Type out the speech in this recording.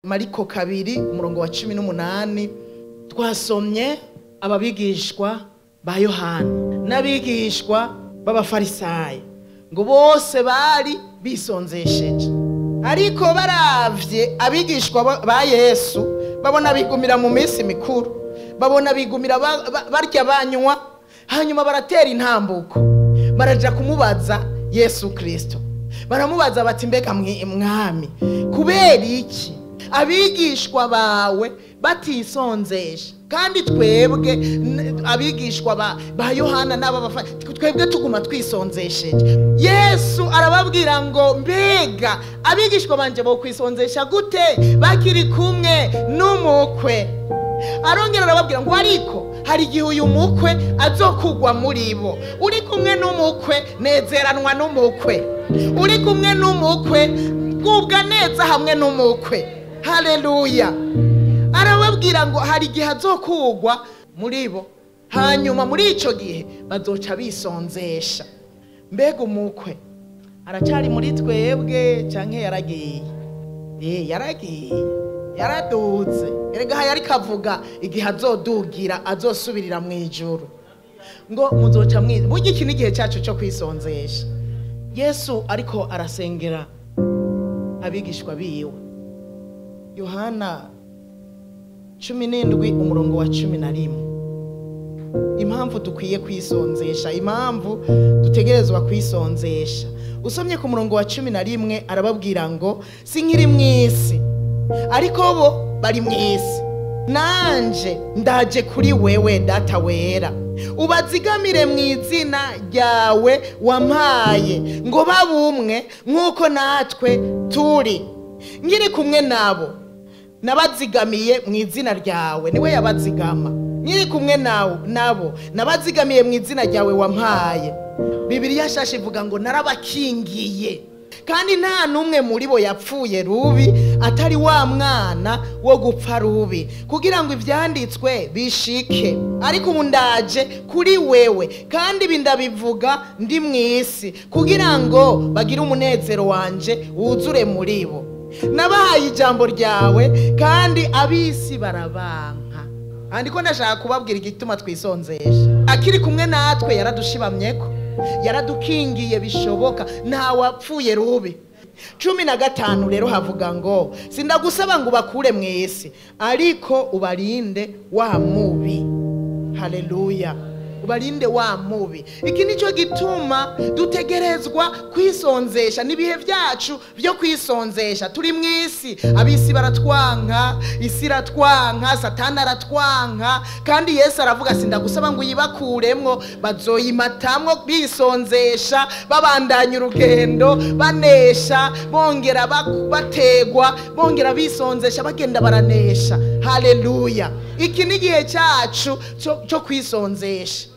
Mariko 2:18 twasomye ababigishwa ba Yohana n'abigishwa b'abafarisayo ngo bose bari bisonzesheje, ariko baravye abigishwa ba Yesu babona bigumira mu minsi mikuru, babona bigumira barya banywa, hanyuma baratera intambuko baraja kumubaza Yesu Kristo. Baramubaza bati mbega mwami, kubera iki abigishwa bawe batisonzesha kandi twebwe abigishwa ba Yohana twebwe tuguma twisonzesheje? Yesu arababwira ngo mbega abigishwa banje bo kwisonzesha gute bakiri kumwe n'umukwe? Arongera arababwira ngo ariko hari igihe uyu mukwe azokugwa muri bo. Uri kumwe n'umukwe nezeranwa n'umukwe, uri kumwe n'umukwe gubwa neza hamwe n'umukwe. Haleluya. Arababwira ngo hari igihe azokugwa muri bo, hanyuma muri ico gihe bazoca bisonzesha. Mbega umukwe aracari muri twebwe canke yaragiye? Yaragiye, yaraduze. Erega hayari kavuga igihe azodugira azosubirira mu ijuru. Ngo muzoca mwiza burya iki n'igihe cyacu cyo kwisonzesha. Yesu ariko arasengera abigishwa biwe. Yohana 17:11. Impamvu dukwiye kwisonzesha, impamvu dutegerezwa kwisonzesha. Usomye ku murongo wa 11 arababwira ngo sinkiri mwisi ariko bo bari mwisi, nanje ndaje kuri wewe data wera, ubazigamire mu izina ryawe wampaye, ngo babumwe nk'uko natwe turi. Ngiri kumwe nabo nabazigamiye mu izina ryawe, niwe yabazigama. Ngiri kumwe nabo nabazigamiye mu izina ryawe wampaye. Bibiliya shasha ivuga ngo narabakingiye, kandi nta numwe muri bo yapfuye rubi atari wa mwana wo gupfa rubi, kugira ngo ivyanditswe bishike. Ariko ubu ndaje kuri wewe, kandi bindabivuga ndi mwisi, kugira ngo bagire umunezero wanje wuzure muri bo. Nabahaye ijambo ryawe kandi abisi barabanka. Andiko ndashaka kubabwira igituma twisonzesha. Akiri kumwe natwe yaradushibamyeko, yaradukingiye bishoboka, nta wapfuye rubi. 15 rero havuga ngo sindagusaba ngo bakure mwese, ariko ubarinde wa mubi. Haleluya. Ubarinde wa mubi. Iki nico gituma dutegerezwa kwisonzesha. Nibihe vyacu byo kwisonzesha. Turi mwisi, abisi baratwanka, isi iratwanka, satani aratwanka, kandi Yesu aravuga sindagusaba ngo yibakuremwo, bazoyimatamwo bisonzesha, babandanya urugendo, banesha, bongera bategwa, bongera bisonzesha, bagenda baranesha. Haleluya. Iki ni gihe cyacu cyo kwisonzesha.